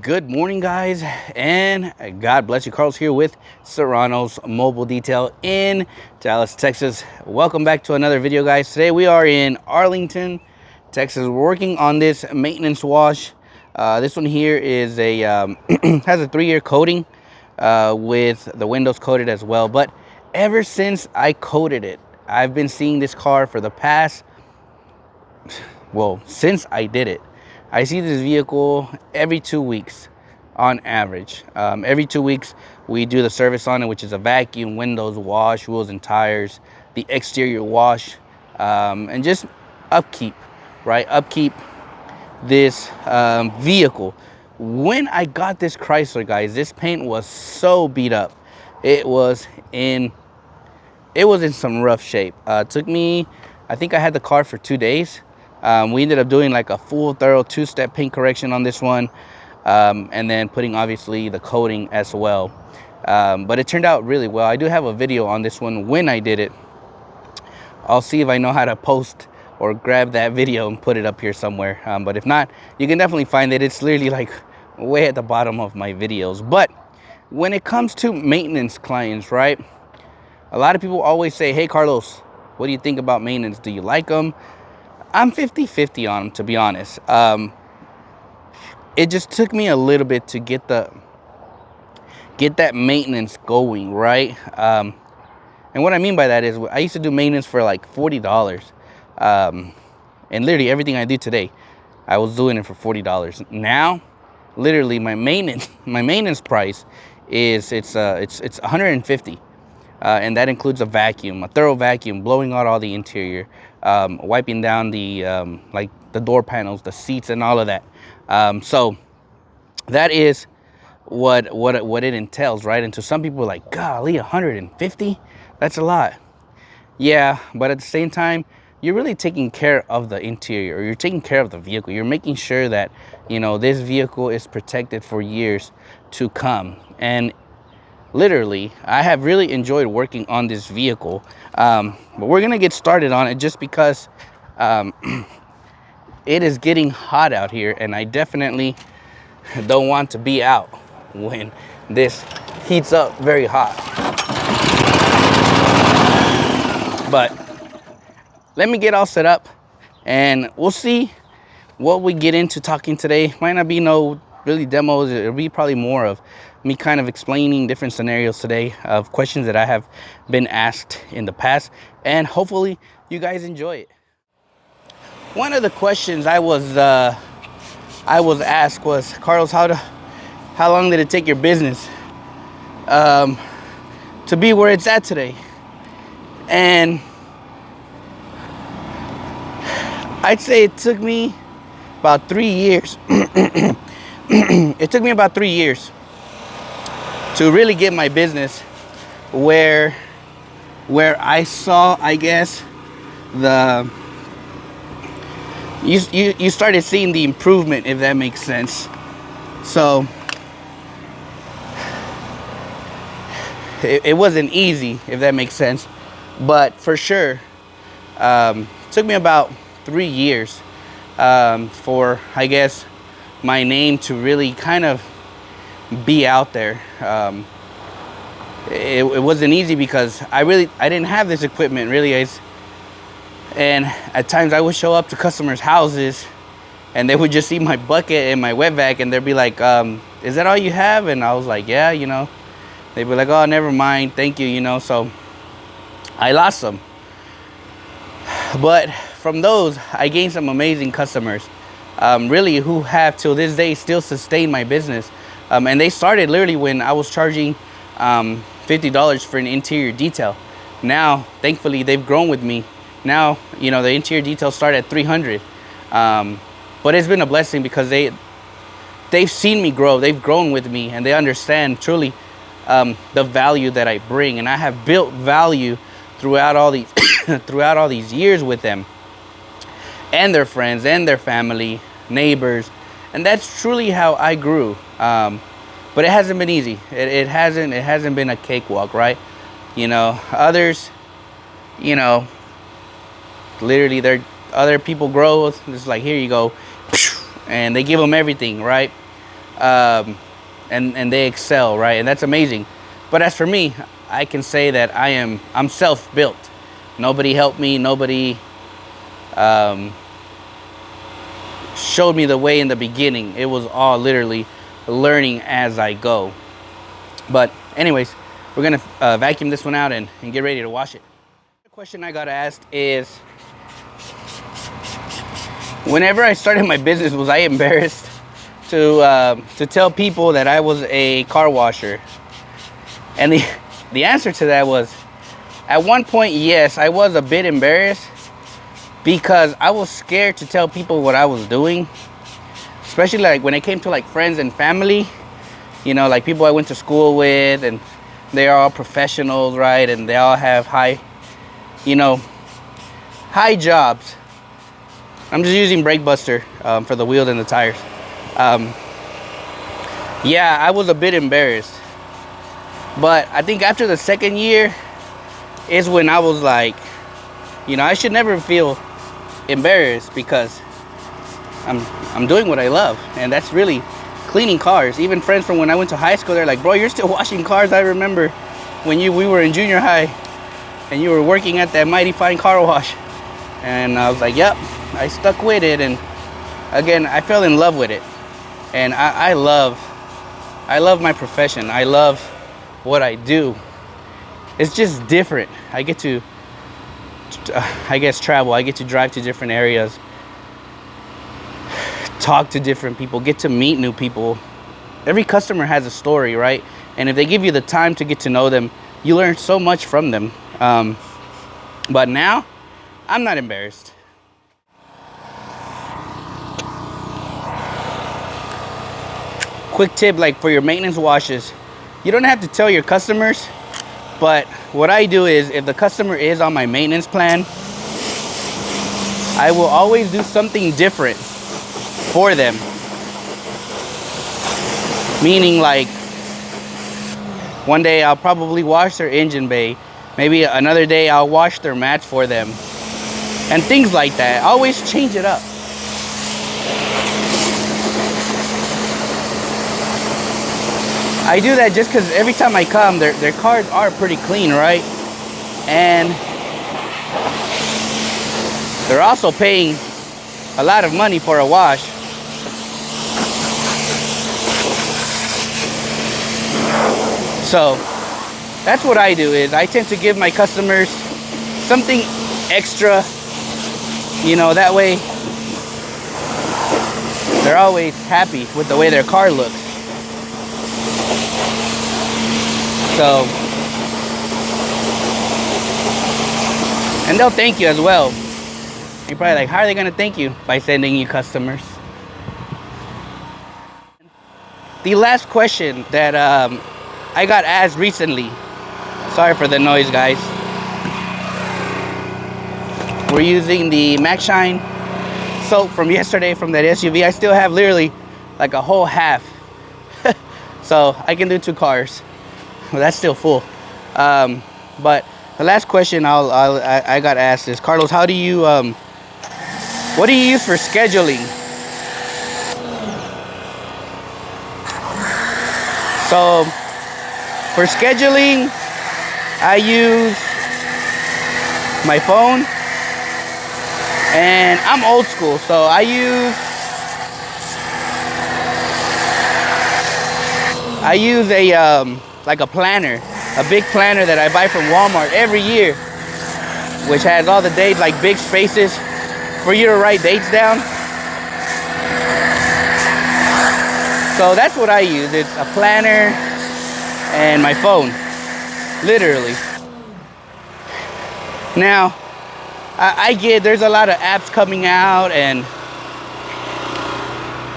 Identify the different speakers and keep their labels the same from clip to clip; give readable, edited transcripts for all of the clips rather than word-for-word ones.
Speaker 1: Good morning, guys, and God bless you. Carlos here with Serranos Mobile Detail in Dallas, Texas. Welcome back to another video, guys. Today we are in Arlington, Texas. We're working on this maintenance wash. This one here is a has a 3-year coating with the windows coated as well. But ever since I coated it, I've been seeing this car for the past, well, since I did it. I see this vehicle every 2 weeks on average. Every 2 weeks we do the service on it, which is a vacuum, windows wash, wheels and tires, the exterior wash, and just upkeep, right? Upkeep this vehicle. When I got this Chrysler, guys, this paint was so beat up. It was in some rough shape. Took me, I think I had the car for 2 days. We ended up doing like a full thorough 2-step paint correction on this one, and then putting obviously the coating as well. But it turned out really well. I do have a video on this one when I did it. I'll see if I know how to post or grab that video and put it up here somewhere. But if not, you can definitely find it. It's literally like way at the bottom of my videos. But when it comes to maintenance clients, right? A lot of people always say, hey, Carlos, what do you think about maintenance? Do you like them? I'm 50-50 on them, to be honest. It just took me a little bit to get that maintenance going, right? And what I mean by that is I used to do maintenance for like $40. And literally everything I do today, I was doing it for $40. Now, literally my maintenance price is it's $150. And that includes a vacuum, a thorough vacuum, blowing out all the interior, wiping down the like the door panels, the seats, and all of that. So that is what it entails, right? And to some people, like, golly, 150? That's a lot. Yeah, but at the same time, you're really taking care of the interior, or you're taking care of the vehicle. You're making sure that, you know, this vehicle is protected for years to come. And literally, I have really enjoyed working on this vehicle, but we're gonna get started on it just because it is getting hot out here, and I definitely don't want to be out when this heats up very hot. But let me get all set up, and we'll see what we get into talking today. Might not be no really demos. It'll be probably more of me kind of explaining different scenarios today of questions that I have been asked in the past, and hopefully you guys enjoy it. One of the questions I was asked was, Carlos, how long did it take your business to be where it's at today? And I'd say it took me about 3 years. It took me about 3 years to really get my business where I saw, I guess, you started seeing the improvement, if that makes sense. So it wasn't easy, if that makes sense, but for sure took me about 3 years for, I guess, my name to really kind of be out there. It wasn't easy because I didn't have this equipment really, and at times I would show up to customers' houses and they would just see my bucket and my wet vac and they'd be like, is that all you have? And I was like, yeah, you know. They'd be like, oh, never mind, thank you, you know. So I lost them, but from those I gained some amazing customers, really, who have till this day still sustained my business. And they started literally when I was charging $50 for an interior detail. Now, thankfully, they've grown with me. Now, you know, the interior details start at $300. But it's been a blessing because they've seen me grow. They've grown with me, and they understand truly the value that I bring. And I have built value throughout all these throughout all these years with them, and their friends, and their family, neighbors. And that's truly how I grew. But it hasn't been easy. It hasn't been a cakewalk, right? You know, others, you know, literally other people grow. It's like, here you go, and they give them everything, right? and they excel, right? And that's amazing. But as for me, I can say that I'm self-built. Nobody helped me. Nobody showed me the way in the beginning. It was all literally learning as I go. But anyways, we're gonna vacuum this one out and get ready to wash it. The question I got asked is, whenever I started my business, was I embarrassed to tell people that I was a car washer? And the answer to that was, at one point, yes, I was a bit embarrassed because I was scared to tell people what I was doing, especially like when it came to like friends and family, you know, like people I went to school with, and they're all professionals, right? And they all have high jobs. I'm just using brake buster for the wheels and the tires. Yeah, I was a bit embarrassed. But I think after the second year is when I was like, I should never feel embarrassed because I'm doing what I love, and that's really cleaning cars. Even friends from when I went to high school, they're like, bro, you're still washing cars. I remember when we were in junior high and you were working at that Mighty Fine car wash. And I was like, yep, I stuck with it. And again, I fell in love with it. And I love my profession. I love what I do. It's just different. I get to, travel. I get to drive to different areas, talk to different people, get to meet new people. Every customer has a story, right? And if they give you the time to get to know them, you learn so much from them. But now, I'm not embarrassed. Quick tip, like for your maintenance washes, you don't have to tell your customers, but what I do is, if the customer is on my maintenance plan, I will always do something different for them. Meaning, like, one day I'll probably wash their engine bay. Maybe another day I'll wash their mats for them. And things like that. I always change it up. I do that just because every time I come, their cars are pretty clean, right? And they're also paying a lot of money for a wash. So that's what I do, is I tend to give my customers something extra, that way they're always happy with the way their car looks. So, and they'll thank you as well. You're probably like, how are they gonna thank you? By sending you customers. The last question that I got asked recently, sorry for the noise, guys. We're using the Max Shine soap from yesterday from that SUV. I still have literally like a whole half. So I can do 2 cars. Well, that's still full. But the last question I got asked is, Carlos, what do you use for scheduling? So for scheduling, I use my phone, and I'm old school, so I use a like a planner, a big planner that I buy from Walmart every year, which has all the dates, like big spaces for you to write dates down. So that's what I use. It's a planner and my phone, literally. Now, I get there's a lot of apps coming out, and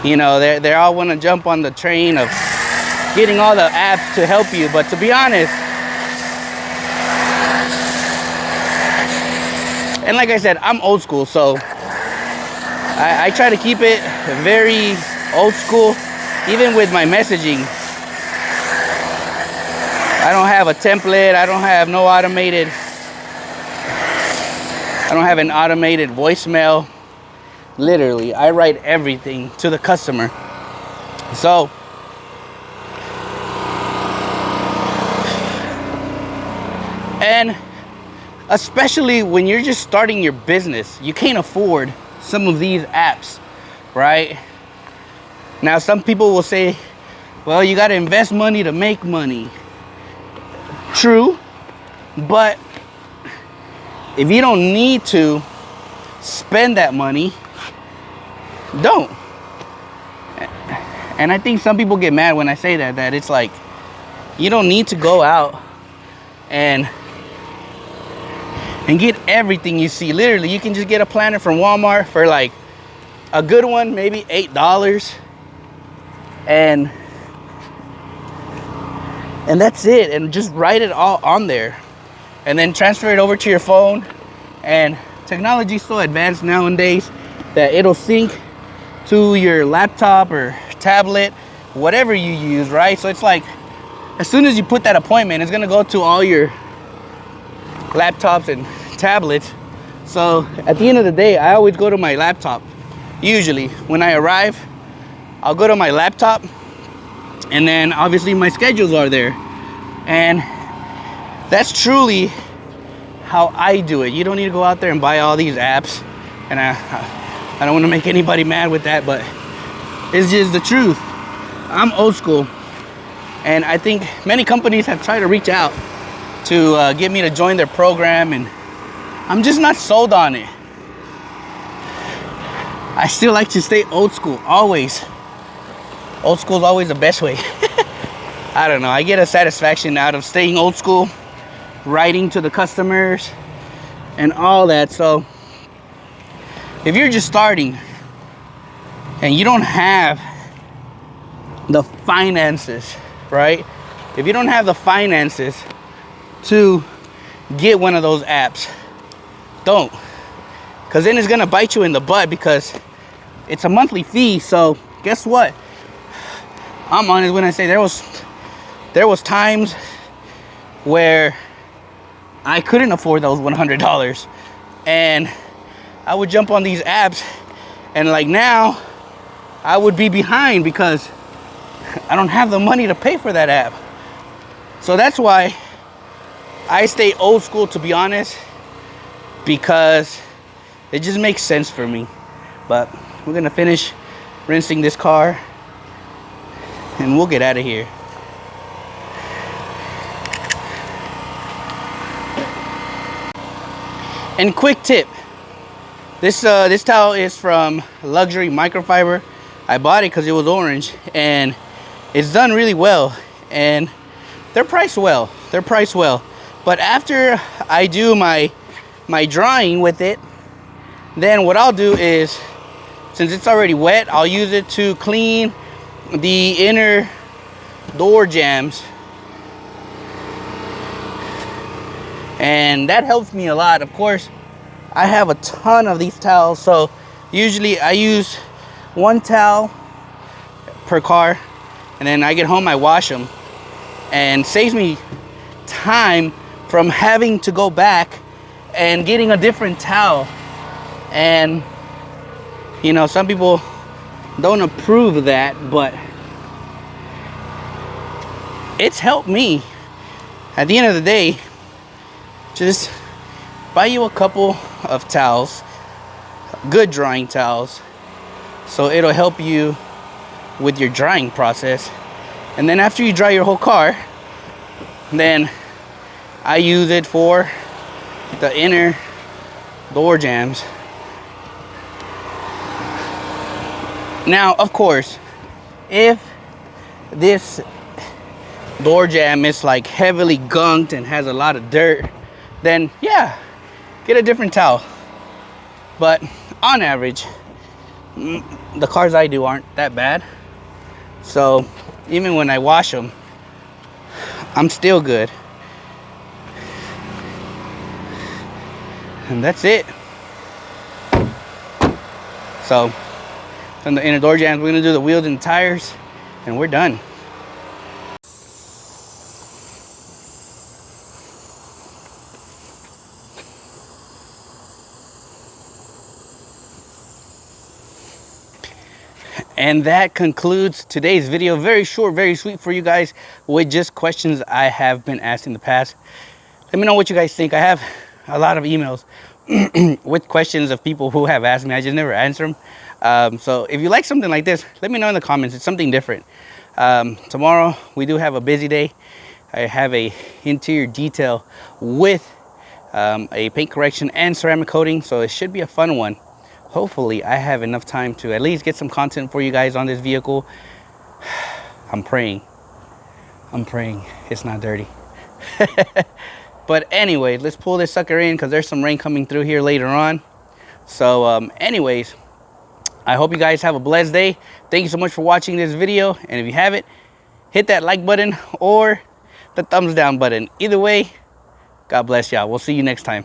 Speaker 1: they all want to jump on the train of getting all the apps to help you. But to be honest, and like I said, I'm old school, so I try to keep it very old school. Even with my messaging, I don't have a template. I don't have an automated voicemail. Literally, I write everything to the customer. So And especially when you're just starting your business, you can't afford some of these apps, right? Now, some people will say, well, you got to invest money to make money. True, but if you don't need to spend that money, don't. And I think some people get mad when I say that it's like, you don't need to go out and get everything you see. Literally, you can just get a planner from Walmart for like a good one, maybe $8, and that's it. And just write it all on there, and then transfer it over to your phone. And technology's so advanced nowadays that it'll sync to your laptop or tablet, whatever you use, right? So it's like, as soon as you put that appointment, it's gonna go to all your laptops and tablets. So at the end of the day, I always go to my laptop. Usually when I arrive, I'll go to my laptop, and then obviously my schedules are there. And that's truly how I do it. You don't need to go out there and buy all these apps. And I don't want to make anybody mad with that, but it's just the truth. I'm old school, and I think many companies have tried to reach out to get me to join their program, and I'm just not sold on it. I still like to stay old school, always. Old school is always the best way. I don't know, I get a satisfaction out of staying old school, writing to the customers and all that. So if you're just starting and you don't have the finances, right? If you don't have the finances to get one of those apps, don't. Because then it's going to bite you in the butt, because it's a monthly fee. So guess what? I'm honest when I say there was times where I couldn't afford those $100, and I would jump on these apps, and like now I would be behind because I don't have the money to pay for that app. So that's why I stay old school, to be honest, because it just makes sense for me. But we're gonna finish rinsing this car and we'll get out of here. And quick tip, this towel is from Luxury Microfiber. I bought it because it was orange, and it's done really well, and they're priced well. But after I do my drawing with it, then what I'll do is, since it's already wet, I'll use it to clean the inner door jambs, and that helps me a lot. Of course, I have a ton of these towels, so usually I use one towel per car, and then I get home, I wash them, and saves me time from having to go back and getting a different towel. And you know, some people don't approve of that, but it's helped me. At the end of the day, just buy you a couple of towels, good drying towels, so it'll help you with your drying process. And then after you dry your whole car, then I use it for the inner door jambs. Now, of course, if this door jamb is like heavily gunked and has a lot of dirt, then yeah, get a different towel. But on average, the cars I do aren't that bad. So even when I wash them, I'm still good. And that's it. So on the inner door jambs, we're gonna do the wheels and tires, and we're done. And that concludes today's video. Very short, very sweet for you guys, with just questions I have been asked in the past. Let me know what you guys think. I have a lot of emails with questions of people who have asked me. I just never answer them. So if you like something like this, let me know in the comments. It's something different. Tomorrow we do have a busy day. I have a interior detail with a paint correction and ceramic coating, so it should be a fun one. Hopefully I have enough time to at least get some content for you guys on this vehicle. I'm praying it's not dirty. But anyway, let's pull this sucker in because there's some rain coming through here later on. So anyways, I hope you guys have a blessed day. Thank you so much for watching this video, and if you haven't, hit that like button or the thumbs down button. Either way, God bless y'all. We'll see you next time.